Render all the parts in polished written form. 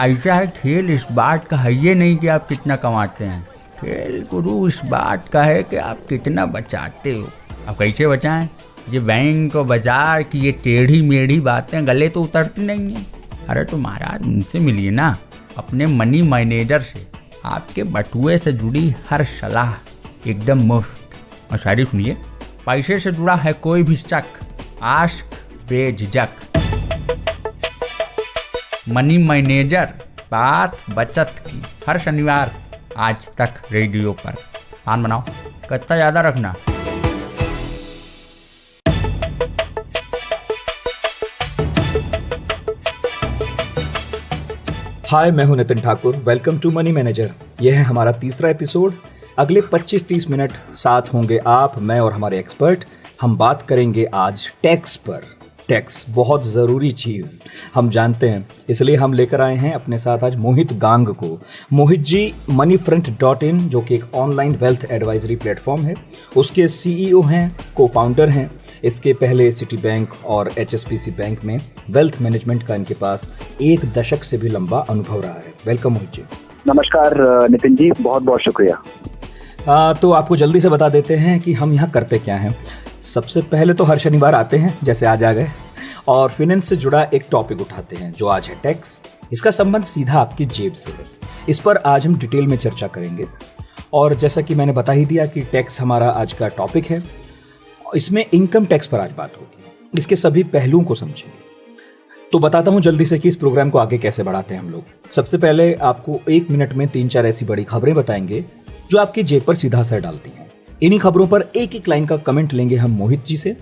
ऐसा है, खेल इस बात का है ये नहीं कि आप कितना कमाते हैं, खेल गुरु इस बात का है कि आप कितना बचाते हो। अब कैसे बचाएं? ये बैंक और बाजार की ये टेढ़ी मेढ़ी बातें गले तो उतरती नहीं हैं। अरे तो महाराज उनसे मिलिए ना, अपने मनी मैनेजर से। आपके बटुए से जुड़ी हर सलाह एकदम मुफ्त। और शायरी सुनिए, पैसे से जुड़ा है कोई भी शक, आस्क बेझिझक। मनी मैनेजर, बात बचत की। हर शनिवार आज तक रेडियो पर। प्लान बनाओ, कितना ज़्यादा रखना। हाय, मैं हूं Nitin Thakur. Welcome to Money Manager. यह है हमारा तीसरा एपिसोड। अगले 25-30 मिनट साथ होंगे आप, मैं और हमारे एक्सपर्ट। हम बात करेंगे आज टैक्स पर। टैक्स बहुत ज़रूरी चीज़ हम जानते हैं, इसलिए हम लेकर आए हैं अपने साथ आज मोहित गांग को। मोहित जी moneyfront.in, जो कि एक ऑनलाइन वेल्थ एडवाइजरी प्लेटफॉर्म है, उसके सीईओ हैं, को फाउंडर हैं। इसके पहले सिटी बैंक और HSBC बैंक में वेल्थ मैनेजमेंट का इनके पास 1 दशक से भी लंबा अनुभव रहा है। वेलकम मोहित जी। नमस्कार नितिन जी, बहुत बहुत शुक्रिया। तो आपको जल्दी से बता देते हैं कि हम यहाँ करते क्या हैं। सबसे पहले तो हर शनिवार आते हैं, जैसे आज आ गए, और फाइनेंस से जुड़ा एक टॉपिक उठाते हैं जो आज है टैक्स। इसका संबंध सीधा आपकी जेब से है। इस पर आज हम डिटेल में चर्चा करेंगे। और जैसा कि मैंने बता ही दिया कि टैक्स हमारा आज का टॉपिक है, इसमें इनकम टैक्स पर आज बात होगी। इसके सभी पहलुओं को समझेंगे। तो बताता हूं जल्दी से कि इस प्रोग्राम को आगे कैसे बढ़ाते हैं हम लोग। सबसे पहले आपको 1 मिनट में 3-4 ऐसी बड़ी खबरें बताएंगे जो आपकी जेब पर सीधा असर डालती हैं। इन्हीं खबरों पर एक लाइन का कमेंट लेंगे हम मोहित जी से।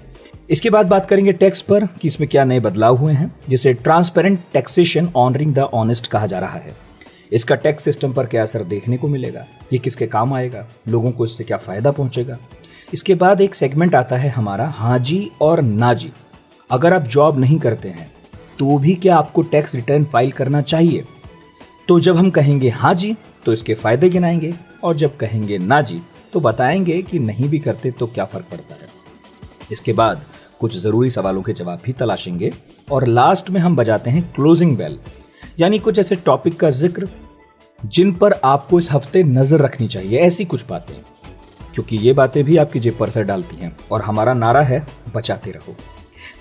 इसके बाद बात करेंगे टैक्स पर कि इसमें क्या नए बदलाव हुए हैं, जिसे transparent taxation honouring the honest कहा जा रहा है। इसका टैक्स सिस्टम पर क्या असर देखने को मिलेगा, ये किसके काम आएगा, लोगों को इससे क्या फायदा पहुंचेगा। इसके बाद एक सेगमेंट आता है हमारा हाँ जी और ना जी। अगर आप जॉब नहीं करते हैं तो भी क्या आपको टैक्स रिटर्न फाइल करना चाहिए? तो जब हम कहेंगे हाँ जी तो इसके फायदे गिनाएंगे, और जब कहेंगे ना जी तो बताएंगे कि नहीं भी करते तो क्या फर्क पड़ता है। इसके बाद कुछ जरूरी सवालों के जवाब भी तलाशेंगे, और लास्ट में हम बजाते हैं क्लोजिंग बेल, यानी कुछ ऐसे टॉपिक का जिक्र जिन पर आपको इस हफ्ते नजर रखनी चाहिए। ऐसी कुछ बातें, क्योंकि ये बातें भी आपकी जेब पर असर डालती हैं, और हमारा नारा है बचाते रहो।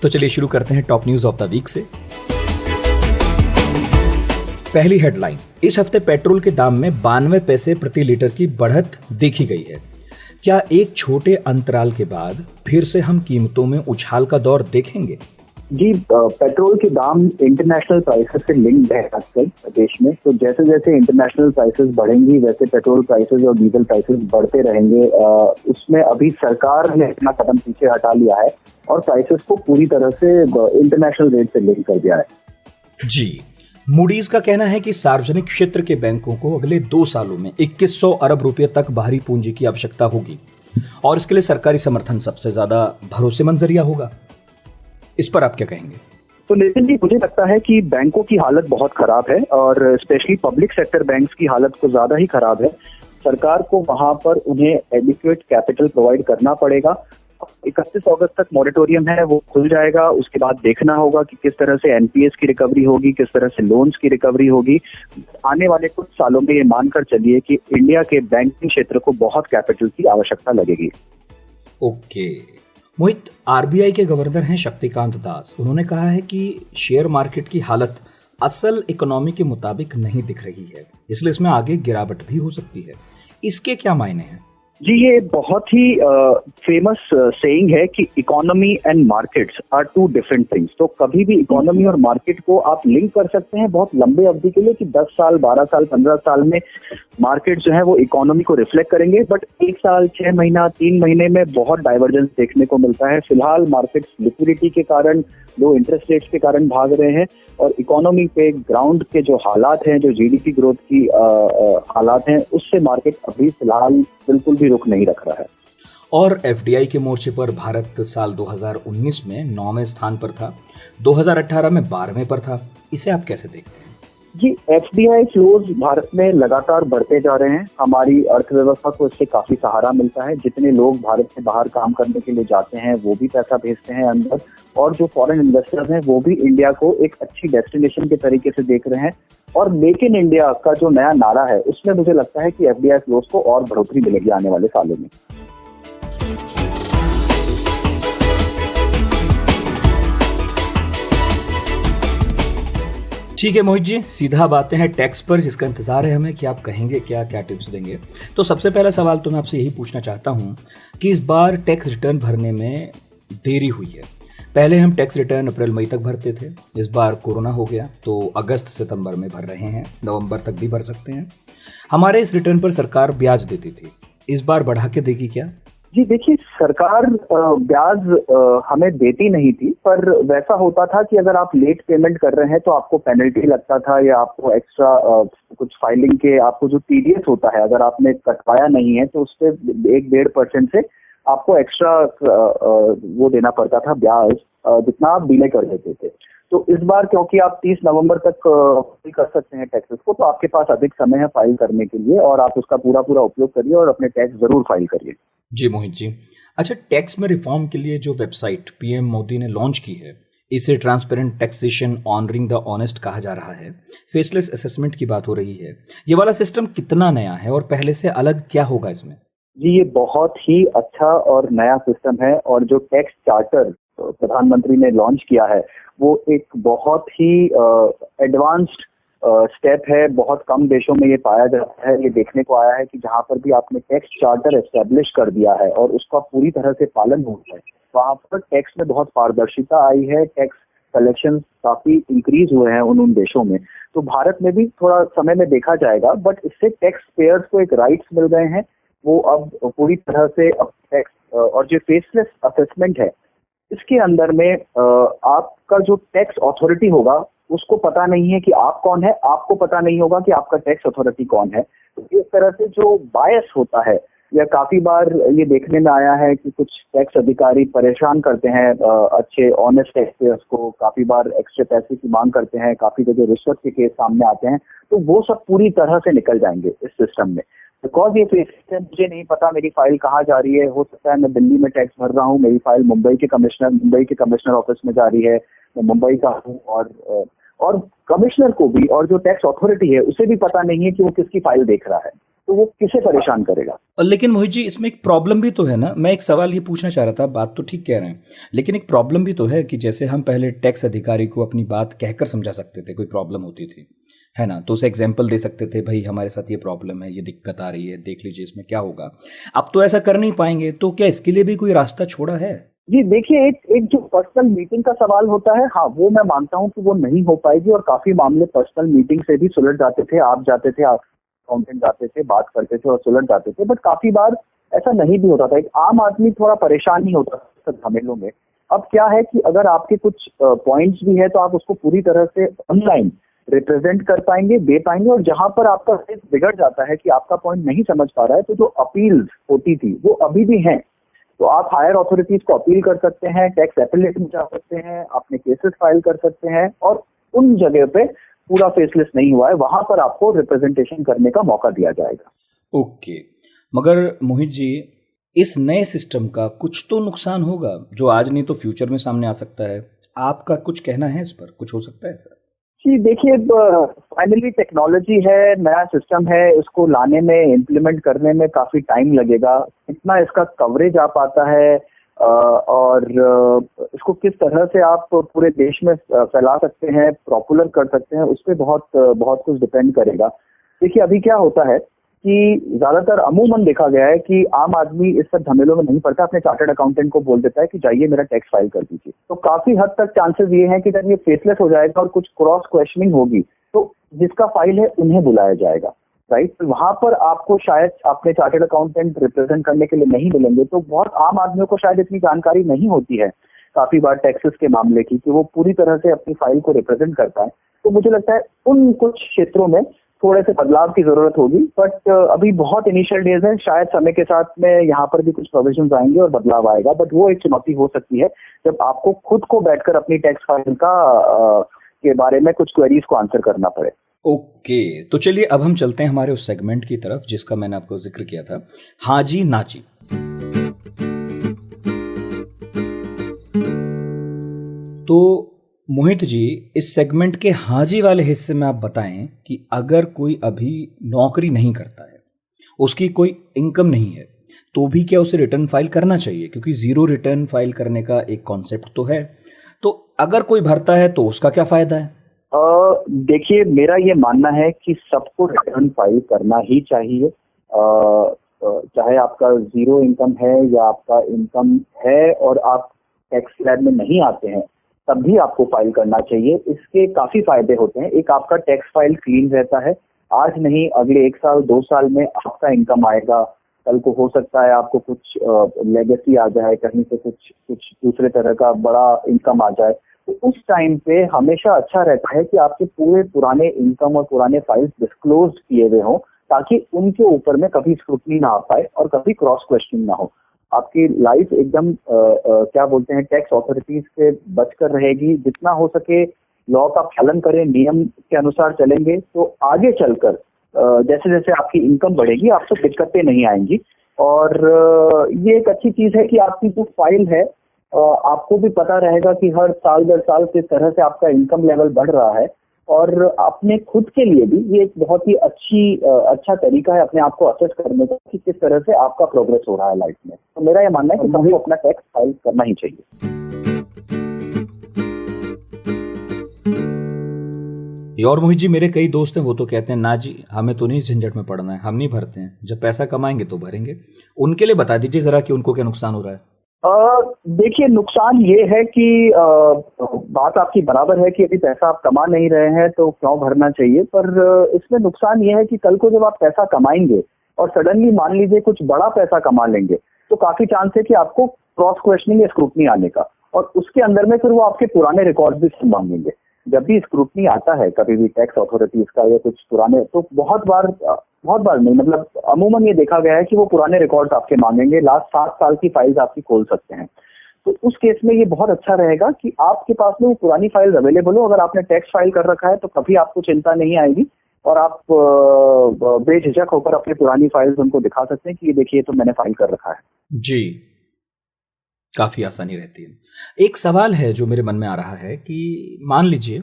तो चलिए शुरू करते हैं top news of the week से। पहली हेडलाइन, इस हफ्ते पेट्रोल के दाम में 92 पैसे प्रति लीटर की बढ़त देखी गई है। क्या एक छोटे अंतराल के बाद फिर से हम कीमतों में उछाल का दौर देखेंगे? जी, पेट्रोल के दाम इंटरनेशनल प्राइसेस से लिंक्ड है आजकल देश में। तो जैसे जैसे इंटरनेशनल प्राइसेस बढ़ेंगी वैसे पेट्रोल प्राइसेस और डीजल प्राइसेस बढ़ते रहेंगे। उसमें अभी सरकार ने अपना कदम पीछे हटा लिया है और प्राइसेस को पूरी तरह से इंटरनेशनल रेट से लिंक कर दिया है। जी, मूडीज का कहना है कि सार्वजनिक क्षेत्र के बैंकों को अगले 2 सालों में 2100 अरब रुपए तक बाहरी पूंजी की आवश्यकता होगी, और इसके लिए सरकारी समर्थन सबसे ज्यादा भरोसेमंद जरिया होगा। इस पर आप क्या कहेंगे? तो नितिन जी, मुझे लगता है कि बैंकों की हालत बहुत खराब है, और स्पेशली पब्लिक सेक्टर बैंक्स की हालत को ज्यादा ही खराब है। सरकार को वहां पर उन्हें एडिक्वेट कैपिटल प्रोवाइड करना पड़ेगा। 31 अगस्त तक मॉरेटोरियम है, वो खुल जाएगा। उसके बाद देखना होगा कि किस तरह से एनपीएस की रिकवरी होगी, किस तरह से लोन्स की रिकवरी होगी। आने वाले कुछ सालों में ये मानकर चलिए कि इंडिया के बैंकिंग क्षेत्र को बहुत कैपिटल की आवश्यकता लगेगी। ओके मोहित, आरबीआई के गवर्नर हैं शक्तिकांत दास। उन्होंने कहा है कि शेयर मार्केट की हालत असल इकोनॉमी के मुताबिक नहीं दिख रही है, इसलिए इसमें आगे गिरावट भी हो सकती है। इसके क्या मायने हैं? जी, ये बहुत ही फेमस सेइंग है कि economy and markets are 2 different things. तो कभी भी इकोनॉमी और मार्केट को आप लिंक कर सकते हैं बहुत लंबे अवधि के लिए कि 10 साल, 12 साल, 15 साल में मार्केट जो है वो इकोनॉमी को रिफ्लेक्ट करेंगे। बट 1 साल, 6 महीना, 3 महीने में बहुत डाइवर्जेंस देखने को मिलता है। फिलहाल मार्केट्स लिक्विडिटी के कारण, लो इंटरेस्ट रेट्स के कारण भाग रहे हैं, और इकोनॉमी पे ग्राउंड के जो हालात हैं, जो जीडीपी ग्रोथ की हालात हैं, उससे मार्केट अभी फिलहाल बिल्कुल भी रुख नहीं रख रहा है। और एफडीआई के मोर्चे पर भारत साल 2019 में 9वें स्थान पर था, 2018 में 12वें पर था। इसे आप कैसे देखते हैं? जी, एफडीआई फ्लोज भारत में लगातार बढ़ते जा रहे हैं। हमारी अर्थव्यवस्था को इससे काफी सहारा मिलता है। जितने लोग भारत से बाहर काम करने के लिए जाते हैं वो भी पैसा भेजते हैं अंदर, और जो फॉरेन इन्वेस्टर्स हैं वो भी इंडिया को एक अच्छी डेस्टिनेशन के तरीके से देख रहे हैं। और मेक इन इंडिया का जो नया नारा है उसमें मुझे लगता है कि एफडीआई फ्लोस को और बढ़ोतरी मिलेगी आने वाले सालों में। ठीक है मोहित जी, सीधा अब आते हैं टैक्स पर, जिसका इंतजार है हमें कि आप कहेंगे क्या क्या टिप्स देंगे। तो सबसे पहला सवाल तो मैं आपसे यही पूछना चाहता हूँ कि इस बार टैक्स रिटर्न भरने में देरी हुई है। पहले हम टैक्स रिटर्न अप्रैल मई तक भरते थे, इस बार कोरोना हो गया तो अगस्त सितंबर में भर रहे हैं, नवंबर तक भी भर सकते हैं। हमारे इस रिटर्न पर सरकार ब्याज देती थी, इस बार बढ़ा के देगी क्या? जी देखिए, सरकार ब्याज हमें देती नहीं थी, पर वैसा होता था कि अगर आप लेट पेमेंट कर रहे हैं तो आपको पेनल्टी लगता था या आपको एक्स्ट्रा कुछ फाइलिंग के आपको जो टीडीएस होता है अगर आपने कटवाया नहीं है तो उस पर 1-1.5% से आपको एक्स्ट्रा वो देना पड़ता था ब्याज, जितना आप डिले कर देते थे। तो इस बार क्योंकि आप 30 नवंबर तक कर सकते हैं टैक्सेस को, तो आपके पास अधिक समय है फाइल करने के लिए और आप उसका पूरा उपयोग करिए और अपने टैक्स जरूर फाइल करिए। जी मोहित जी, अच्छा, टैक्स में रिफॉर्म के लिए जो वेबसाइट पीएम मोदी ने लॉन्च की है, इसे transparent taxation honouring the honest कहा जा रहा है। फेसलेस असेसमेंट की बात हो रही है। ये वाला सिस्टम कितना नया है और पहले से अलग क्या होगा इसमें? जी, ये बहुत ही अच्छा और नया सिस्टम है और जो टैक्स चार्टर प्रधानमंत्री ने लॉन्च किया है वो एक बहुत ही एडवांस्ड स्टेप है। बहुत कम देशों में ये पाया जाता है। ये देखने को आया है कि जहां पर भी आपने टैक्स चार्टर एस्टेब्लिश कर दिया है और उसका पूरी तरह से पालन हुआ है, वहां पर टैक्स में बहुत पारदर्शिता आई है, टैक्स कलेक्शन काफी इंक्रीज हुए हैं उन देशों में। तो भारत में भी थोड़ा समय में देखा जाएगा, बट इससे टैक्स पेयर्स को एक राइट्स मिल गए हैं। वो अब पूरी तरह से टैक्स और जो फेसलेस असेसमेंट है इसके अंदर में आपका जो टैक्स अथॉरिटी होगा उसको पता नहीं है कि आप कौन है, आपको पता नहीं होगा कि आपका टैक्स अथॉरिटी कौन है। तो इस तरह से जो बायस होता है, या काफी बार ये देखने में आया है कि कुछ टैक्स अधिकारी परेशान करते हैं अच्छे ऑनेस्ट टैक्स पेयर्स को, काफी बार एक्स्ट्रा पैसे की मांग करते हैं, काफी जगह रिश्वत के केस सामने आते हैं। तो वो सब पूरी तरह से निकल जाएंगे इस सिस्टम में। बिकॉज ये सिस्टम मुझे नहीं पता मेरी फाइल कहाँ जा रही है, हो सकता है मैं दिल्ली में टैक्स भर रहा हूँ, मेरी फाइल मुंबई के कमिश्नर ऑफिस में जा रही है, मैं मुंबई का हूँ, और कमिश्नर को भी और जो टैक्स अथॉरिटी है उसे भी पता नहीं है कि वो किसकी फाइल देख रहा है, तो वो किसे परेशान करेगा। लेकिन मोहित जी, इसमें एक प्रॉब्लम भी तो है ना। मैं एक सवाल ये पूछना चाह रहा था, बात तो ठीक कह रहे हैं, लेकिन एक प्रॉब्लम भी तो है कि जैसे हम पहले टैक्स अधिकारी को अपनी बात कहकर समझा सकते थे, कोई प्रॉब्लम होती थी, है ना, तो उसे एग्जाम्पल दे सकते थे, भाई हमारे साथ ये प्रॉब्लम है, ये दिक्कत आ रही है, देख लीजिए इसमें क्या होगा। अब तो ऐसा कर नहीं पाएंगे, तो क्या इसके लिए भी कोई रास्ता छोड़ा है? जी देखिए, एक जो पर्सनल मीटिंग का सवाल होता है, हाँ वो मैं मानता हूँ कि वो नहीं हो पाएगी और काफी मामले पर्सनल मीटिंग से भी सुलझ जाते थे। आप जाते थे, अकाउंटेंट जाते थे, बात करते थे और सुलझ जाते थे, बट काफी बार ऐसा नहीं भी होता था। एक आम आदमी थोड़ा परेशान नहीं होता था झमेलों में। अब क्या है कि अगर आपके कुछ पॉइंट्स भी है तो आप उसको पूरी तरह से ऑनलाइन रिप्रेजेंट कर पाएंगे, दे पाएंगे, और जहां पर आपका केस बिगड़ जाता है कि आपका पॉइंट नहीं समझ पा रहा है, तो जो अपील्स होती थी वो अभी भी हैं। तो आप हायर अथॉरिटीज को अपील कर सकते हैं, टैक्स एपेलेट में जा सकते हैं, अपने केसेस फाइल कर सकते हैं, और उन जगह पे पूरा फेसलेस नहीं हुआ है वहां पर आपको रिप्रेजेंटेशन करने का मौका दिया जाएगा। ओके, मगर मोहित जी, इस नए सिस्टम का कुछ तो नुकसान होगा जो आज नहीं तो फ्यूचर में सामने आ सकता है। आपका कुछ कहना है इस पर? कुछ हो सकता है सर? जी देखिए, फाइनली टेक्नोलॉजी है, नया सिस्टम है, इसको लाने में, इम्प्लीमेंट करने में काफी टाइम लगेगा। कितना इसका कवरेज आ पाता है और इसको किस तरह से आप पूरे देश में फैला सकते हैं, पॉपुलर कर सकते हैं, उस पर बहुत कुछ डिपेंड करेगा। देखिए अभी क्या होता है कि ज्यादातर अमूमन देखा गया है कि आम आदमी इस सब झमेलों में नहीं पड़ता, अपने चार्टर्ड अकाउंटेंट को बोल देता है कि जाइए मेरा टैक्स फाइल कर दीजिए। तो काफी हद तक चांसेस ये हैं कि जब ये फेसलेस हो जाएगा और कुछ क्रॉस क्वेश्चनिंग होगी तो जिसका फाइल है उन्हें बुलाया जाएगा, राइट। तो वहां पर आपको शायद अपने चार्टर्ड अकाउंटेंट रिप्रेजेंट करने के लिए नहीं मिलेंगे। तो बहुत आम आदमियों को शायद इतनी जानकारी नहीं होती है काफी बार टैक्सेस के मामले की, कि वो पूरी तरह से अपनी फाइल को रिप्रेजेंट करता है। तो मुझे लगता है उन कुछ क्षेत्रों में थोड़े से बदलाव की जरूरत होगी, बट अभी बहुत इनिशियल डेज है। शायद समय के साथ में यहाँ पर भी कुछ प्रोविजंस आएंगे और बदलाव आएगा, बट वो एक चुनौती हो सकती है जब आपको खुद को बैठकर अपनी टैक्स फाइल का के बारे में कुछ क्वेरीज को आंसर करना पड़े। ओके, तो चलिए अब हम चलते हैं हमारे उस सेगमेंट की तरफ जिसका मैंने आपको जिक्र किया था, हाँ जी ना जी। तो मोहित जी, इस सेगमेंट के हाजी वाले हिस्से में आप बताएं कि अगर कोई अभी नौकरी नहीं करता है, उसकी कोई इनकम नहीं है, तो भी क्या उसे रिटर्न फाइल करना चाहिए? क्योंकि जीरो रिटर्न फाइल करने का एक कॉन्सेप्ट तो है। तो अगर कोई भरता है तो उसका क्या फायदा है? देखिए, मेरा ये मानना है कि सबको रिटर्न फाइल करना ही चाहिए। चाहे आपका जीरो इनकम है या आपका इनकम है और आप टैक्स स्लैब में नहीं आते हैं, तब भी आपको फाइल करना चाहिए। इसके काफी फायदे होते हैं। एक, आपका टैक्स फाइल क्लीन रहता है। आज नहीं, अगले 1 साल 2 साल में आपका इनकम आएगा। कल को हो सकता है आपको कुछ लेगेसी आ जाए, कहीं से कुछ कुछ दूसरे तरह का बड़ा इनकम आ जाए, तो उस टाइम पे हमेशा अच्छा रहता है कि आपके पूरे पुराने इनकम और पुराने फाइल्स डिस्क्लोज किए हुए हों, ताकि उनके ऊपर में कभी स्क्रूटनी ना आ पाए और कभी क्रॉस क्वेश्चनिंग ना हो। आपकी लाइफ एकदम क्या बोलते हैं, टैक्स अथॉरिटीज से बचकर रहेगी। जितना हो सके लॉ का पालन करें, नियम के अनुसार चलेंगे, तो आगे चलकर जैसे जैसे आपकी इनकम बढ़ेगी आपको दिक्कतें नहीं आएंगी। और ये एक अच्छी चीज है कि आपकी जो फाइल है, आपको भी पता रहेगा कि हर साल दर साल किस तरह से आपका इनकम लेवल बढ़ रहा है। और अपने खुद के लिए भी ये एक बहुत ही अच्छा तरीका है अपने आप को असेस करने का कि किस तरह से आपका प्रोग्रेस हो रहा है लाइफ में। तो मेरा ये मानना है कि सबको अपना टैक्स फाइल करना ही चाहिए। और मोहित जी, मेरे कई दोस्त हैं, वो तो कहते हैं ना जी, हमें तो नहीं झंझट में पड़ना है, हम नहीं भरते हैं, जब पैसा कमाएंगे तो भरेंगे। उनके लिए बता दीजिए जरा कि उनको क्या नुकसान हो रहा है। देखिए, नुकसान ये है कि बात आपकी बराबर है कि अभी पैसा आप कमा नहीं रहे हैं तो क्यों भरना चाहिए। पर इसमें नुकसान ये है कि कल को जब आप पैसा कमाएंगे और सडनली मान लीजिए कुछ बड़ा पैसा कमा लेंगे, तो काफी चांस है कि आपको क्रॉस क्वेश्चनिंग या स्क्रूटनी आने का, और उसके अंदर में फिर वो आपके पुराने रिकॉर्ड भी मांगेंगे। जब भी स्क्रूटनी आता है कभी भी टैक्स अथॉरिटीज का या कुछ पुराने, तो बहुत बार नहीं, मतलब अमूमन ये देखा गया है कि वो पुराने रिकॉर्ड्स आपके मांगेंगे। लास्ट 7 साल की फाइल्स आपकी खोल सकते हैं। तो उस केस में ये बहुत अच्छा रहेगा कि आपके पास में वो पुरानी फाइल्स अवेलेबल हो। अगर आपने टैक्स फाइल कर रखा है तो कभी आपको चिंता नहीं आएगी, और आप बेझिझक होकर अपनी पुरानी फाइल्स उनको दिखा सकते हैं कि ये देखिए, तो मैंने फाइल कर रखा है। जी, काफी आसानी रहती है। एक सवाल है जो मेरे मन में आ रहा है कि मान लीजिए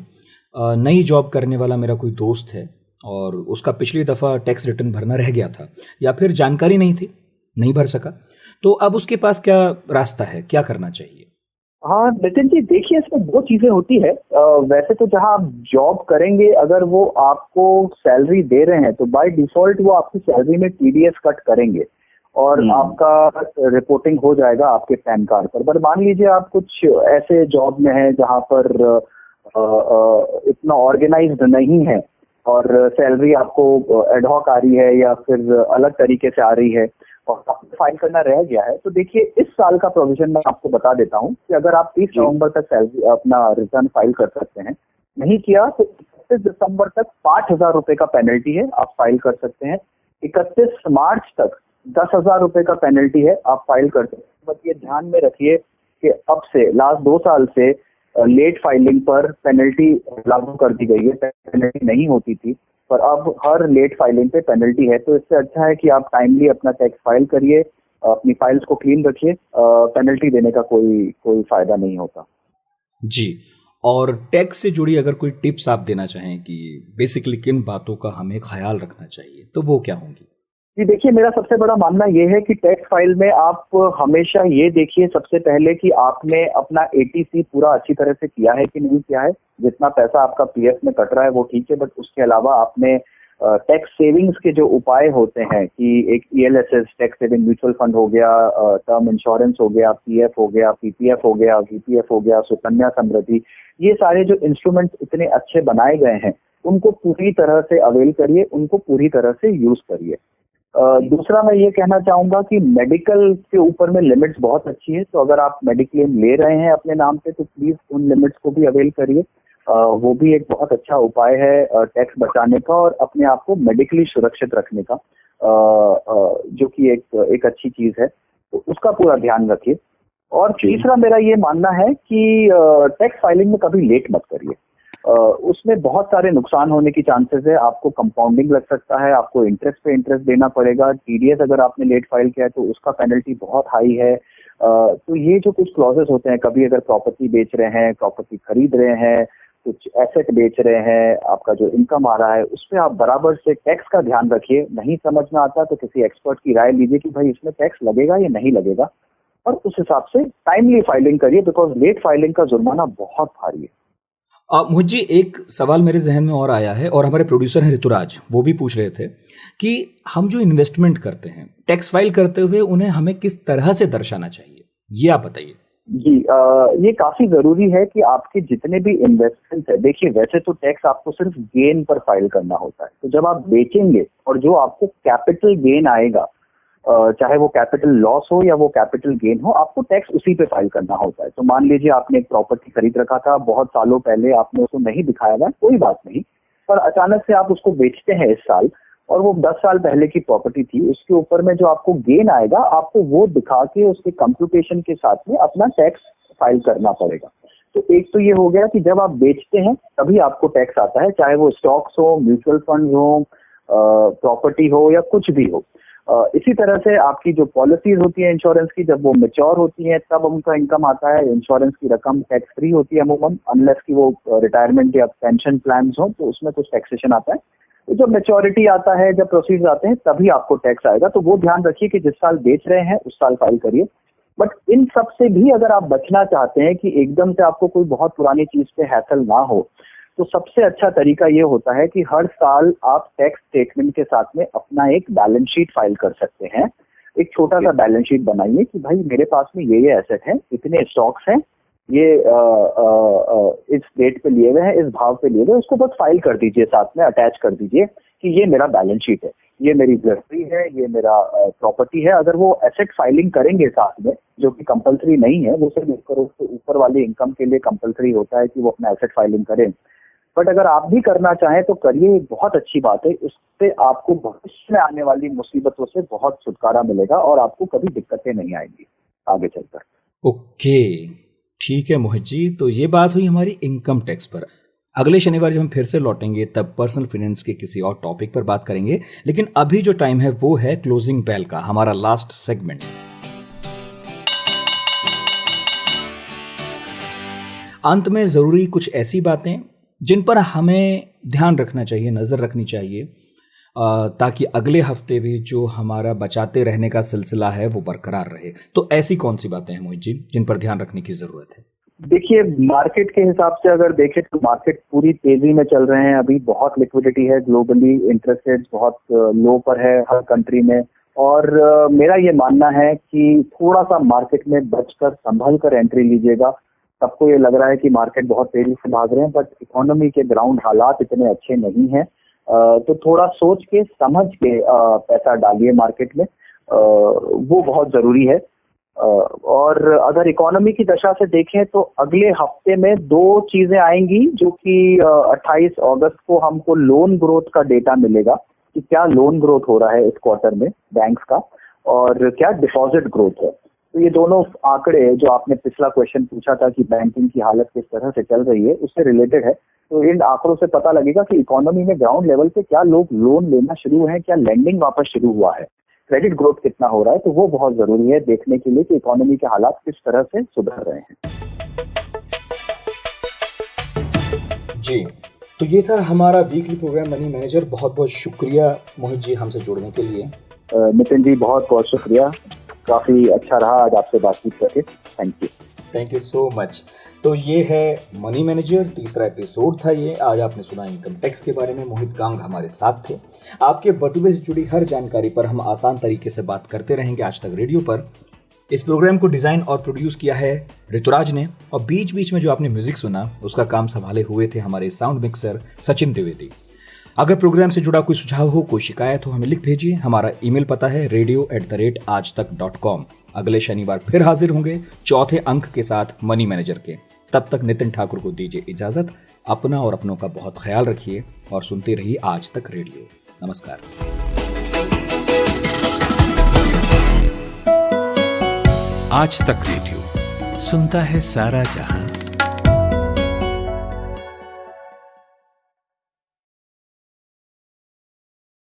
नई जॉब करने वाला मेरा कोई दोस्त है और उसका पिछली दफा टैक्स रिटर्न भरना रह गया था, या फिर जानकारी नहीं थी, नहीं भर सका, तो अब उसके पास क्या रास्ता है, क्या करना चाहिए? हाँ नितिन जी, देखिए, इसमें 2 चीजें होती है। वैसे तो जहाँ आप जॉब करेंगे, अगर वो आपको सैलरी दे रहे हैं तो बाय डिफॉल्ट वो आपकी सैलरी में टीडीएस कट करेंगे और आपका रिपोर्टिंग हो जाएगा आपके पैन कार्ड पर मान लीजिए आप कुछ ऐसे जॉब में है जहाँ पर इतना ऑर्गेनाइज्ड नहीं है और सैलरी आपको एडहॉक आ रही है या फिर अलग तरीके से आ रही है और आपको फाइल करना रह गया है, तो देखिए, इस साल का प्रोविजन मैं आपको बता देता हूँ कि अगर आप 30 नवंबर तक सैलरी अपना रिटर्न फाइल कर सकते हैं, नहीं किया तो 31 दिसंबर तक 5,000 रुपए का पेनल्टी है, आप फाइल कर सकते हैं। 31 मार्च तक 10,000 रुपए का पेनल्टी है, आप फाइल कर सकते हैं। बस ये ध्यान में रखिए कि अब से लास्ट 2 साल से लेट फाइलिंग पर पेनल्टी लागू कर दी गई है। पेनल्टी नहीं होती थी, पर अब हर लेट फाइलिंग पे पेनल्टी है। तो इससे अच्छा है कि आप टाइमली अपना टैक्स फाइल करिए, अपनी फाइल्स को क्लीन रखिए। पेनल्टी देने का कोई फायदा नहीं होता। जी, और टैक्स से जुड़ी अगर कोई टिप्स आप देना चाहें कि बेसिकली किन बातों का हमें ख्याल रखना चाहिए, तो वो क्या होंगी? जी देखिए, मेरा सबसे बड़ा मानना ये है कि टैक्स फाइल में आप हमेशा ये देखिए सबसे पहले कि आपने अपना एटीसी पूरा अच्छी तरह से किया है कि नहीं किया है। जितना पैसा आपका पीएफ में कट रहा है वो ठीक है, बट उसके अलावा आपने टैक्स सेविंग्स के जो उपाय होते हैं कि एक ELSS tax saving mutual fund हो गया, टर्म इंश्योरेंस हो गया, पीएफ हो गया, पीपीएफ हो गया, वीपीएफ हो गया, सुकन्या समृद्धि, ये सारे जो इंस्ट्रूमेंट्स इतने अच्छे बनाए गए हैं उनको पूरी तरह से अवेल करिए, उनको पूरी तरह से यूज करिए। दूसरा मैं ये कहना चाहूंगा कि मेडिकल के ऊपर में लिमिट्स बहुत अच्छी है, तो अगर आप मेडिक्लेम ले रहे हैं अपने नाम पे तो प्लीज उन लिमिट्स को भी अवेल करिए। वो भी एक बहुत अच्छा उपाय है टैक्स बचाने का और अपने आप को मेडिकली सुरक्षित रखने का, जो कि एक अच्छी चीज है, तो उसका पूरा ध्यान रखिए। और तीसरा मेरा ये मानना है कि टैक्स फाइलिंग में कभी लेट मत करिए। उसमें बहुत सारे नुकसान होने की चांसेस है। आपको कंपाउंडिंग लग सकता है, आपको इंटरेस्ट पे इंटरेस्ट देना पड़ेगा। टीडीएस अगर आपने लेट फाइल किया है तो उसका पेनल्टी बहुत हाई है। तो ये जो कुछ क्लॉजेस होते हैं, कभी अगर प्रॉपर्टी बेच रहे हैं, प्रॉपर्टी खरीद रहे हैं, कुछ एसेट बेच रहे हैं, आपका जो इनकम आ रहा है उस पर आप बराबर से टैक्स का ध्यान रखिए। नहीं समझ में आता तो किसी एक्सपर्ट की राय लीजिए कि भाई इसमें टैक्स लगेगा या नहीं लगेगा, और उस हिसाब से टाइमली फाइलिंग करिए, बिकॉज लेट फाइलिंग का जुर्माना बहुत भारी है। मोहित जी, एक सवाल मेरे जहन में और आया है, और हमारे प्रोड्यूसर हैं ऋतुराज, वो भी पूछ रहे थे कि हम जो इन्वेस्टमेंट करते हैं टैक्स फाइल करते हुए उन्हें हमें किस तरह से दर्शाना चाहिए, ये आप बताइए। जी, ये काफी जरूरी है कि आपके जितने भी इन्वेस्टमेंट है, देखिए वैसे तो टैक्स आपको सिर्फ गेन पर फाइल करना होता है, तो जब आप बेचेंगे और जो आपको कैपिटल गेन आएगा, चाहे वो कैपिटल लॉस हो या वो कैपिटल गेन हो, आपको टैक्स उसी पे फाइल करना होता है। तो मान लीजिए आपने एक प्रॉपर्टी खरीद रखा था, बहुत सालों पहले आपने उसको नहीं दिखाया था, कोई बात नहीं, पर अचानक से आप उसको बेचते हैं इस साल, और वो 10 साल पहले की प्रॉपर्टी थी, उसके ऊपर में जो आपको गेन आएगा आपको वो दिखा के उसके कंप्यूटेशन के साथ में अपना टैक्स फाइल करना पड़ेगा। तो एक तो ये हो गया कि जब आप बेचते हैं तभी आपको टैक्स आता है, चाहे वो स्टॉक्स हो, म्यूचुअल फंड हो, प्रॉपर्टी हो या कुछ भी हो। इसी तरह से आपकी जो पॉलिसीज होती है इंश्योरेंस की, जब वो मैच्योर होती हैं तब उनका इनकम आता है। इंश्योरेंस की रकम टैक्स फ्री होती है अमूमन, अनलेस कि वो रिटायरमेंट या पेंशन प्लान्स हो तो उसमें कुछ टैक्सेशन आता है। तो जब मैच्योरिटी आता है, जब प्रोसीड्स आते हैं, तभी आपको टैक्स आएगा। तो वो ध्यान रखिए कि जिस साल बेच रहे हैं उस साल फाइल करिए। बट इन सब से भी अगर आप बचना चाहते हैं कि एकदम से आपको कोई बहुत पुरानी चीज पे हैसल ना हो, तो सबसे अच्छा तरीका ये होता है कि हर साल आप टैक्स स्टेटमेंट के साथ में अपना एक बैलेंस शीट फाइल कर सकते हैं। एक छोटा सा बैलेंस शीट बनाइए कि भाई मेरे पास में ये एसेट है, इतने स्टॉक्स हैं, ये इस डेट पे लिए हुए हैं, इस भाव पे लिए हुए, उसको बस फाइल कर दीजिए, साथ में अटैच कर दीजिए कि ये मेरा बैलेंस शीट है, ये मेरी ग्रसरी है, ये मेरा प्रॉपर्टी है। अगर वो एसेट फाइलिंग करेंगे साथ में, जो कि कंपलसरी नहीं है, वो सिर्फ 1 करोड़ से ऊपर वाले इनकम के लिए कंपलसरी होता है कि वो अपना एसेट फाइलिंग करें, बट अगर आप भी करना चाहें तो करिए, बहुत अच्छी बात है। इससे आपको भविष्य में आने वाली मुसीबतों से बहुत छुटकारा मिलेगा और आपको कभी दिक्कतें नहीं आएंगी आगे चलकर। ओके, ठीक है मोहित जी, तो ये बात हुई हमारी इनकम टैक्स पर। अगले शनिवार जब हम फिर से लौटेंगे तब पर्सनल फाइनेंस के किसी और टॉपिक पर बात करेंगे, लेकिन अभी जो टाइम है वो है क्लोजिंग बेल का, हमारा लास्ट सेगमेंट। अंत में जरूरी कुछ ऐसी बातें जिन पर हमें ध्यान रखना चाहिए, नजर रखनी चाहिए, ताकि अगले हफ्ते भी जो हमारा बचाते रहने का सिलसिला है वो बरकरार रहे। तो ऐसी कौन सी बातें हैं मोहित जी जिन पर ध्यान रखने की जरूरत है? देखिए, मार्केट के हिसाब से अगर देखें तो मार्केट पूरी तेजी में चल रहे हैं। अभी बहुत लिक्विडिटी है ग्लोबली, इंटरेस्ट रेट बहुत लो पर है हर कंट्री में, और मेरा ये मानना है कि थोड़ा सा मार्केट में बचकर संभल कर एंट्री लीजिएगा। सबको ये लग रहा है कि मार्केट बहुत तेजी से भाग रहे हैं, बट इकोनॉमी के ग्राउंड हालात इतने अच्छे नहीं हैं, तो थोड़ा सोच के समझ के पैसा डालिए मार्केट में, वो बहुत जरूरी है। और अगर इकोनॉमी की दशा से देखें तो अगले हफ्ते में 2 चीजें आएंगी, जो कि 28 अगस्त को हमको लोन ग्रोथ का डेटा मिलेगा कि क्या लोन ग्रोथ हो रहा है इस क्वार्टर में बैंक्स का, और क्या डिपॉजिट ग्रोथ है। तो ये दोनों आंकड़े जो आपने पिछला क्वेश्चन पूछा था कि बैंकिंग की हालत किस तरह से चल रही है, उससे रिलेटेड है। तो इन आंकड़ों से पता लगेगा कि इकोनॉमी में ग्राउंड लेवल पे क्या लोग लोन लेना शुरू हुए हैं, क्या लेंडिंग वापस शुरू हुआ है, क्रेडिट ग्रोथ कितना हो रहा है। तो वो बहुत जरूरी है देखने के लिए कि इकोनॉमी के हालात किस तरह से सुधर रहे हैं। जी, तो ये था हमारा वीकली प्रोग्राम मनी मैनेजर। बहुत बहुत शुक्रिया मोहित जी हमसे जुड़ने के लिए। नितिन जी, बहुत बहुत शुक्रिया, काफी अच्छा रहा आज आपसे बातचीत करके। Thank you so much. तो ये है मनी मैनेजर, तीसरा एपिसोड था ये। आज आपने सुना इनकम टैक्स के बारे में, मोहित गांग हमारे साथ थे। आपके बटुए से जुड़ी हर जानकारी पर हम आसान तरीके से बात करते रहेंगे आज तक रेडियो पर। इस प्रोग्राम को डिजाइन और प्रोड्यूस किया है ऋतुराज ने, और बीच बीच में जो आपने म्यूजिक सुना उसका काम संभाले हुए थे हमारे साउंड मिक्सर सचिन द्विवेदी। अगर प्रोग्राम से जुड़ा कोई सुझाव हो, कोई शिकायत हो, हमें लिख भेजिए। हमारा ईमेल पता है radio@aajtak.com। अगले शनिवार फिर हाजिर होंगे चौथे अंक के साथ मनी मैनेजर के। तब तक नितिन ठाकुर को दीजिए इजाजत। अपना और अपनों का बहुत ख्याल रखिए और सुनते रहिए आज तक रेडियो। नमस्कार। आज तक रेडियो सुनता है सारा जहां।